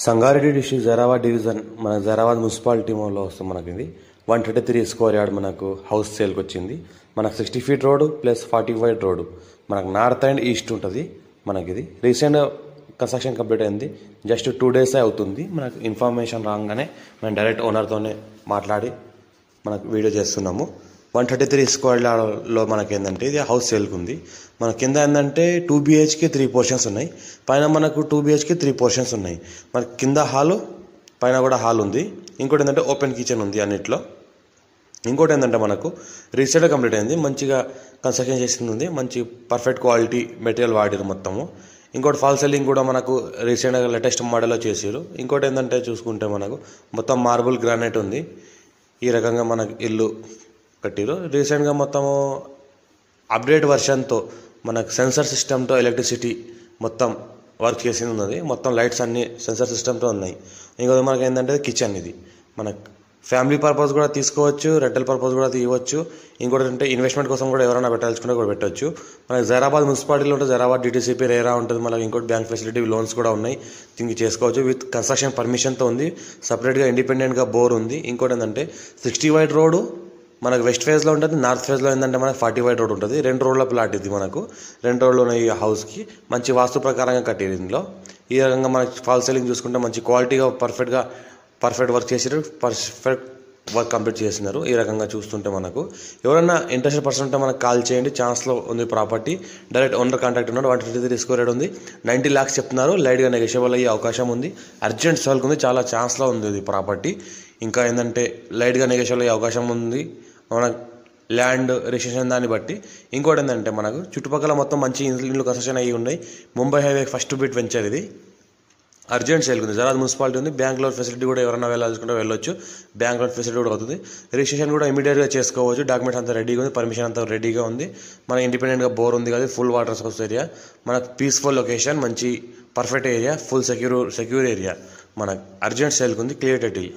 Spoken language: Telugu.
సంగారెడ్డి డిస్ట్రిక్ట్ జైరాబాద్ డివిజన్ మన జైరాబాద్ మున్సిపాలిటీలో వస్తుంది. మనకి ఇది 133 స్క్వేర్ యార్డ్ మనకు హౌస్ సేల్కి వచ్చింది. మనకు 60 feet road plus 40 feet road మనకు నార్త్ అండ్ ఈస్ట్ ఉంటుంది. మనకి ఇది రీసెంట్ కన్స్ట్రక్షన్ కంప్లీట్ అయింది. జస్ట్ 2 డేస్ అవుతుంది. మనకు ఇన్ఫర్మేషన్ రాగానే మేము డైరెక్ట్ ఓనర్తోనే మాట్లాడి మనకు వీడియో చేస్తున్నాము. 133 స్క్వేర్ యార్డ్లో మనకి ఏంటంటే ఇది హౌస్ సేల్కి ఉంది. మన కింద ఏంటంటే 2 BHK 3 పోర్షన్స్ ఉన్నాయి. పైన మనకు 2 BHK 3 పోర్షన్స్ ఉన్నాయి. మన కింద హాలు పైన కూడా హాల్ ఉంది. ఇంకోటి ఏంటంటే ఓపెన్ కిచెన్ ఉంది అన్నిట్లో. ఇంకోటి ఏంటంటే మనకు రీసెంట్గా కంప్లీట్ అయింది. మంచిగా కన్స్ట్రక్షన్ చేసింది ఉంది. మంచి పర్ఫెక్ట్ క్వాలిటీ మెటీరియల్ వాడారు మొత్తము. ఇంకోటి ఫాల్ సీలింగ్ కూడా మనకు రీసెంట్గా లేటెస్ట్ మోడల్లో చేసారు. ఇంకోటి ఏంటంటే చూసుకుంటే మనకు మొత్తం మార్బుల్ గ్రానైట్ ఉంది. ఈ రకంగా మనకు ఇల్లు కట్టిరు. రీసెంట్గా మొత్తము అప్డేట్ వర్షన్తో మనకు సెన్సర్ సిస్టమ్తో ఎలక్ట్రిసిటీ మొత్తం వర్క్ చేసింది ఉన్నది. మొత్తం లైట్స్ అన్నీ సెన్సర్ సిస్టమ్తో ఉన్నాయి. ఇంకోటి మనకి ఏంటంటే కిచెన్ ఇది మనకు ఫ్యామిలీ పర్పస్ కూడా తీసుకోవచ్చు, రెంటల్ పర్పస్ కూడా తీయవచ్చు. ఇంకోటి అంటే ఇన్వెస్ట్మెంట్ కోసం కూడా ఎవరైనా పెట్టాల్సుకుంటే కూడా పెట్టవచ్చు. మనకి జైరాబాద్ మున్సిపాలిటీలో ఉంటుంది, జైరాబాద్ DTCP రేరా ఉంటుంది. మనకి ఇంకోటి బ్యాంక్ ఫెసిలిటీ లోన్స్ కూడా ఉన్నాయి. దీనికి చేసుకోవచ్చు. విత్ కన్స్ట్రక్షన్ పర్మిషన్తో ఉంది. సపరేట్గా ఇండిపెండెంట్గా బోర్ ఉంది. ఇంకోటి ఏంటంటే 60 వైడ్ రోడ్డు మనకు వెస్ట్ ఫేజ్లో ఉంటుంది. నార్త్ ఫేజ్లో ఏంటంటే మనకు 40 వైడ్ రోడ్ ఉంటుంది. 2 రోడ్ల ప్లాట్ ఇది. మనకు 2 రోడ్లు ఉన్నాయి. ఈ హౌస్కి మంచి వాస్తు ప్రకారంగా కట్టారు. ఇందులో ఈ రకంగా మనకి ఫాల్ సీలింగ్ చూసుకుంటే మంచి క్వాలిటీగా పర్ఫెక్ట్ వర్క్ చేసారు. పర్ఫెక్ట్ వర్క్ కంప్లీట్ చేసినారు. ఈ రకంగా చూస్తుంటే మనకు ఎవరైనా ఇంట్రెస్టెడ్ పర్సన్ ఉంటే మనకు కాల్ చేయండి. ఛాన్స్లో ఉంది ప్రాపర్టీ. డైరెక్ట్ ఓనర్ కాంటాక్ట్ ఉన్నాడు. 133 స్క్వేర్ యార్డ్ ఉంది. 90 lakhs చెప్తున్నారు. లైట్గా నెగోషియబుల్ అయ్యే అవకాశం ఉంది. అర్జెంట్ సేల్కి ఉంది. చాలా ఛాన్స్లో ఉంది ఇది ప్రాపర్టీ. ఇంకా ఏంటంటే లైట్గా నెగోషియబుల్ అయ్యే అవకాశం ఉంది మన ల్యాండ్ రిజిస్ట్రేషన్ దాన్ని బట్టి. ఇంకోటి ఏంటంటే మనకు చుట్టుపక్కల మొత్తం మంచి ఇల్లు కన్స్ట్రక్షన్ అయ్యి ఉన్నాయి. Mumbai highway first bit venture ఇది. అర్జెంట్ సేల్ ఉంది. జైరాబాద్ మున్సిపాలిటీ ఉంది. బ్యాంక్ లోన్ ఫెసిలిటీ కూడా ఎవరైనా వెళ్ళాల్సుకుంటే వెళ్ళొచ్చు. బ్యాంక్ లోన్ ఫెసిలిటీ కూడా అవుతుంది. రిజిస్ట్రేషన్ కూడా ఇమీడియట్గా చేసుకోవచ్చు. డాక్యుమెంట్స్ అంతా రెడీగా ఉంది. పర్మిషన్ అంతా రెడీగా ఉంది. మన ఇండిపెండెంట్గా బోర్ ఉంది కదా. Full water source area. మనకు పీస్ఫుల్ లొకేషన్, మంచి perfect area, full secure area. మనకు అర్జెంట్ సేల్కి ఉంది. Clear title.